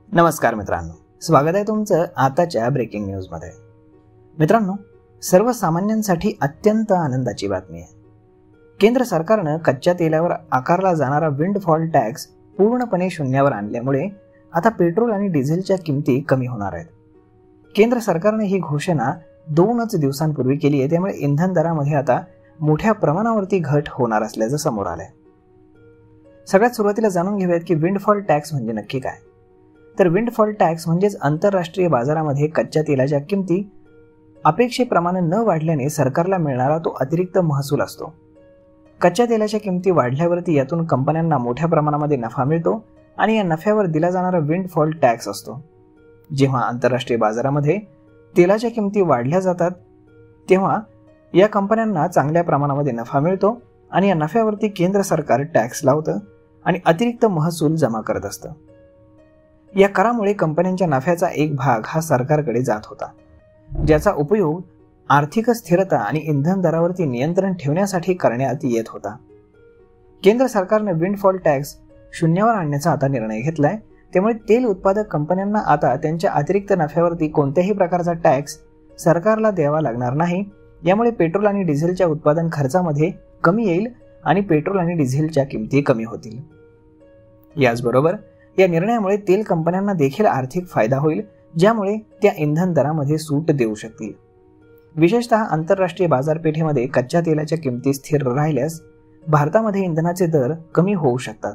नमस्कार मित्रांनो, स्वागत आहे तुमचं आताच्या ब्रेकिंग न्यूज मध्ये। मित्रांनो, सर्वसामान्यांसाठी अत्यंत आनंदाची बातमी आहे। केंद्र सरकारने कच्च्या तेलावर आकारला जाणारा विंडफॉल टॅक्स पूर्णपणे शून्यावर आणल्यामुळे आता पेट्रोल आणि डिझेलच्या किमती कमी होणार आहेत। केंद्र सरकारने ही घोषणा 2 दिवसांपूर्वी केली आहे, त्यामुळे इंधन दरामध्ये आता मोठ्या प्रमाणावरती घट होणार असल्याचं समोर आलंय। सगळ्यात सुरुवातीला जाणून घेऊयात की विंडफॉल टॅक्स म्हणजे नक्की काय। तर विंडफॉल टॅक्स म्हणजेच आंतरराष्ट्रीय बाजारामध्ये कच्च्या तेलाच्या किमती अपेक्षेप्रमाणे न वाढल्याने सरकारला मिळणारा तो अतिरिक्त महसूल असतो। कच्च्या तेलाच्या किमती वाढल्यावरती यातून कंपन्यांना मोठ्या प्रमाणामध्ये नफा मिळतो आणि या नफ्यावर दिला जाणारा विंडफॉल टॅक्स असतो। जेव्हा आंतरराष्ट्रीय बाजारामध्ये तेलाच्या किमती वाढल्या जातात तेव्हा या कंपन्यांना चांगल्या प्रमाणामध्ये नफा मिळतो आणि या नफ्यावरती केंद्र सरकार टॅक्स लावतं आणि अतिरिक्त महसूल जमा करत असतं। या करामुळे कंपन्यांच्या नफ्याचा एक भाग हा सरकारकडे जात होता, ज्याचा उपयोग आर्थिक स्थिरता आणि इंधन दरावरती नियंत्रण ठेवण्यासाठी करण्यात येत होता। केंद्र सरकारने विंडफॉल टॅक्स शून्यावर आणण्याचा आता निर्णय घेतलाय, त्यामुळे तेल उत्पादक कंपन्यांना आता त्यांच्या अतिरिक्त नफ्यावरती कोणत्याही प्रकारचा टॅक्स सरकारला द्यावा लागणार नाही। यामुळे पेट्रोल आणि डिझेलच्या उत्पादन खर्चामध्ये कमी येईल आणि पेट्रोल आणि डिझेलच्या किमती कमी होतील। याचबरोबर या निर्णयामुळे तेल कंपन्यांना देखील आर्थिक फायदा होईल, ज्यामुळे त्या इंधन दरामध्ये सूट देऊ शकतील। विशेषतः आंतरराष्ट्रीय बाजारपेठेमध्ये कच्च्या तेलाच्या किमती स्थिर राहिल्यास भारतामध्ये इंधनाचे दर कमी होऊ शकतात।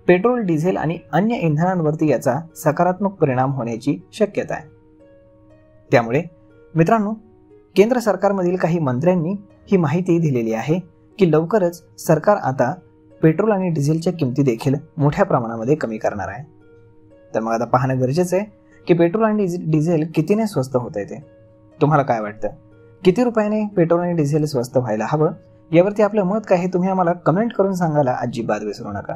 पेट्रोल, डिझेल आणि अन्य इंधनांवरती याचा सकारात्मक परिणाम होण्याची शक्यता आहे। त्यामुळे मित्रांनो, केंद्र सरकारमधील काही मंत्र्यांनी ही माहिती दिलेली आहे की लवकरच सरकार आता पेट्रोल आणि डिझेलच्या किमती देखील मोठ्या प्रमाणामध्ये कमी करणार आहे। तर मग आता पाहणं गरजेचं आहे की पेट्रोल आणि डिझेल कितीने स्वस्त होत आहे ते। तुम्हाला काय वाटतं, किती रुपयाने पेट्रोल आणि डिझेल स्वस्त व्हायला हवं, यावरती आपलं मत काय हे तुम्ही आम्हाला कमेंट करून सांगायला अजिबात विसरू नका।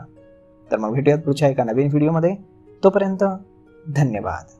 तर मग भेटूयात पुढच्या एका नवीन व्हिडिओमध्ये। तोपर्यंत धन्यवाद।